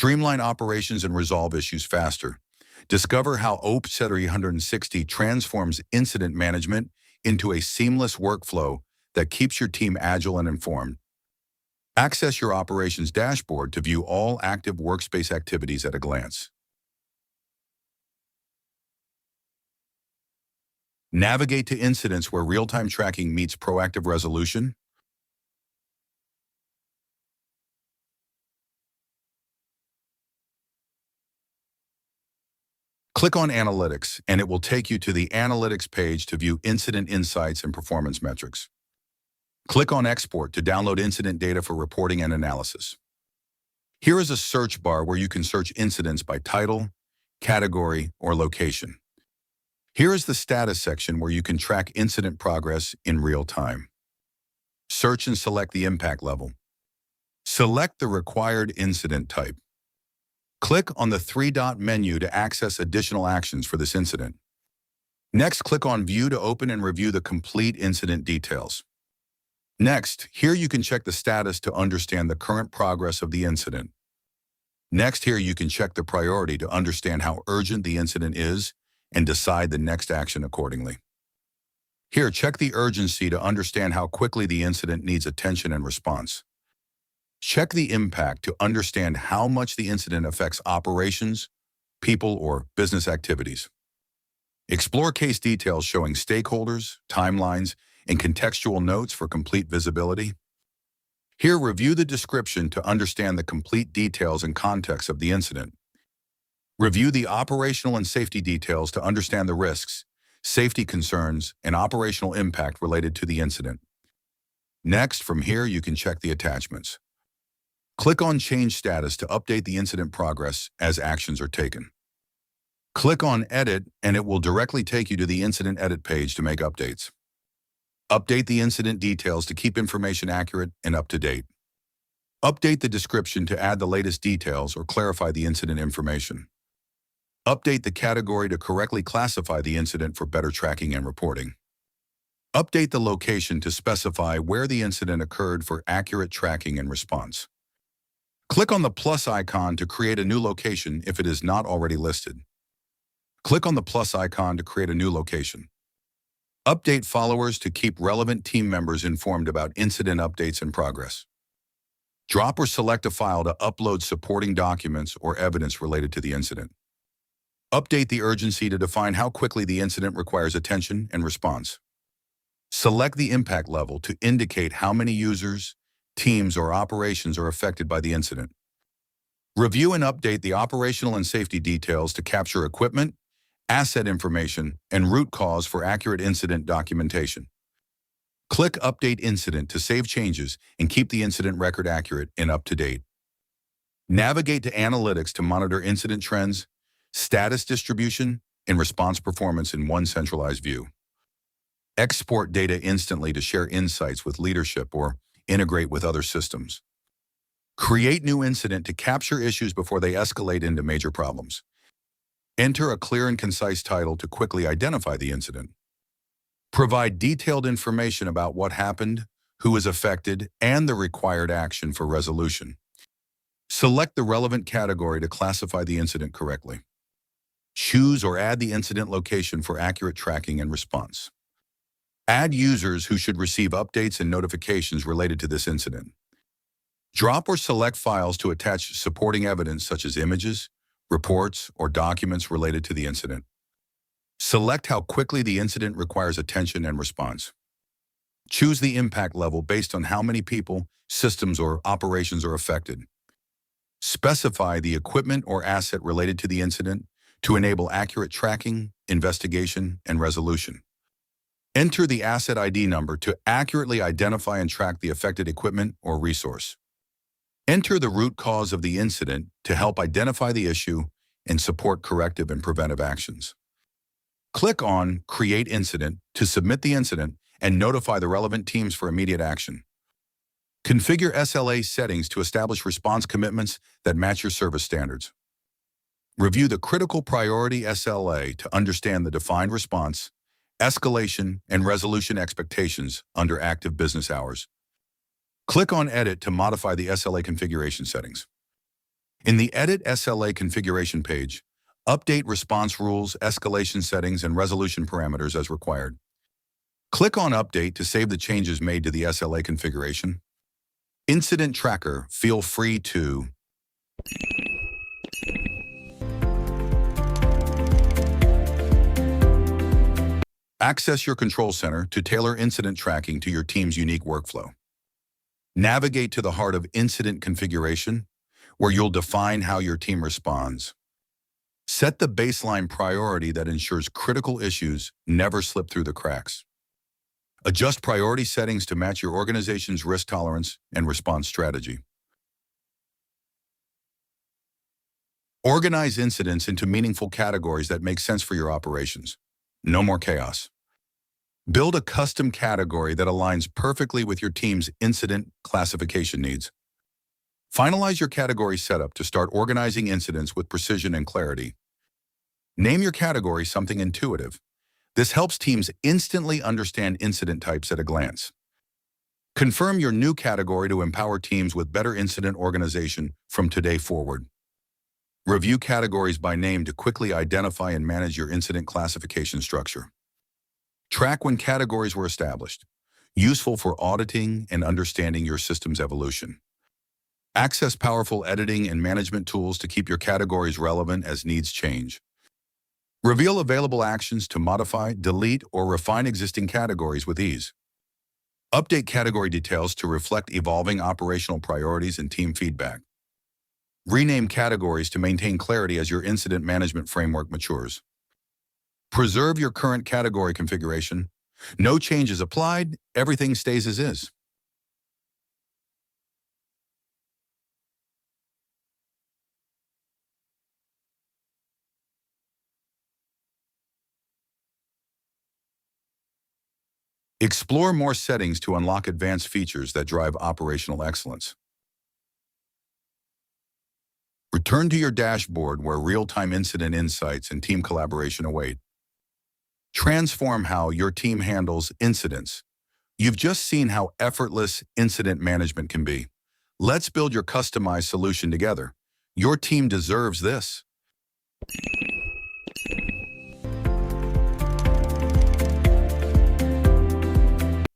Streamline operations and resolve issues faster. Discover how OPS360 transforms incident management into a seamless workflow that keeps your team agile and informed. Access your operations dashboard to view all active workspace activities at a glance. Navigate to incidents where real-time tracking meets proactive resolution. Click on Analytics, and it will take you to the Analytics page to view incident insights and performance metrics. Click on Export to download incident data for reporting and analysis. Here is a search bar where you can search incidents by title, category, or location. Here is the status section where you can track incident progress in real time. Search and select the impact level. Select the required incident type. Click on the three-dot menu to access additional actions for this incident. Next, click on View to open and review the complete incident details. Next, here you can check the status to understand the current progress of the incident. Next, here you can check the priority to understand how urgent the incident is and decide the next action accordingly. Here, check the urgency to understand how quickly the incident needs attention and response. Check the impact to understand how much the incident affects operations, people, or business activities. Explore case details showing stakeholders, timelines, and contextual notes for complete visibility. Here, review the description to understand the complete details and context of the incident. Review the operational and safety details to understand the risks, safety concerns, and operational impact related to the incident. Next, from here, you can check the attachments. Click on Change Status to update the incident progress as actions are taken. Click on Edit, and it will directly take you to the Incident Edit page to make updates. Update the incident details to keep information accurate and up to date. Update the description to add the latest details or clarify the incident information. Update the category to correctly classify the incident for better tracking and reporting. Update the location to specify where the incident occurred for accurate tracking and response. Click on the plus icon to create a new location if it is not already listed. Click on the plus icon to create a new location. Update followers to keep relevant team members informed about incident updates and progress. Drop or select a file to upload supporting documents or evidence related to the incident. Update the urgency to define how quickly the incident requires attention and response. Select the impact level to indicate how many users, teams, or operations are affected by the incident. Review and update the operational and safety details to capture equipment, asset information, and root cause for accurate incident documentation. Click Update Incident to save changes and keep the incident record accurate and up to date. Navigate to Analytics to monitor incident trends, status distribution, and response performance in one centralized view. Export data instantly to share insights with leadership or integrate with other systems. Create new incident to capture issues before they escalate into major problems. Enter a clear and concise title to quickly identify the incident. Provide detailed information about what happened, who is affected, and the required action for resolution. Select the relevant category to classify the incident correctly. Choose or add the incident location for accurate tracking and response. Add users who should receive updates and notifications related to this incident. Drop or select files to attach supporting evidence such as images, reports, or documents related to the incident. Select how quickly the incident requires attention and response. Choose the impact level based on how many people, systems, or operations are affected. Specify the equipment or asset related to the incident to enable accurate tracking, investigation, and resolution. Enter the asset ID number to accurately identify and track the affected equipment or resource. Enter the root cause of the incident to help identify the issue and support corrective and preventive actions. Click on Create Incident to submit the incident and notify the relevant teams for immediate action. Configure SLA settings to establish response commitments that match your service standards. Review the critical priority SLA to understand the defined response, escalation, and resolution expectations under active business hours. Click on Edit to modify the SLA configuration settings. In the Edit SLA Configuration page, update response rules, escalation settings, and resolution parameters as required. Click on Update to save the changes made to the SLA configuration. Incident Tracker, feel free to access your control center to tailor incident tracking to your team's unique workflow. Navigate to the heart of incident configuration, where you'll define how your team responds. Set the baseline priority that ensures critical issues never slip through the cracks. Adjust priority settings to match your organization's risk tolerance and response strategy. Organize incidents into meaningful categories that make sense for your operations. No more chaos. Build a custom category that aligns perfectly with your team's incident classification needs. Finalize your category setup to start organizing incidents with precision and clarity. Name your category something intuitive. This helps teams instantly understand incident types at a glance. Confirm your new category to empower teams with better incident organization from today forward. Review categories by name to quickly identify and manage your incident classification structure. Track when categories were established, useful for auditing and understanding your system's evolution. Access powerful editing and management tools to keep your categories relevant as needs change. Reveal available actions to modify, delete, or refine existing categories with ease. Update category details to reflect evolving operational priorities and team feedback. Rename categories to maintain clarity as your incident management framework matures. Preserve your current category configuration. No changes applied, everything stays as is. Explore more settings to unlock advanced features that drive operational excellence. Return to your dashboard where real-time incident insights and team collaboration await. Transform how your team handles incidents. You've just seen how effortless incident management can be. Let's build your customized solution together. Your team deserves this.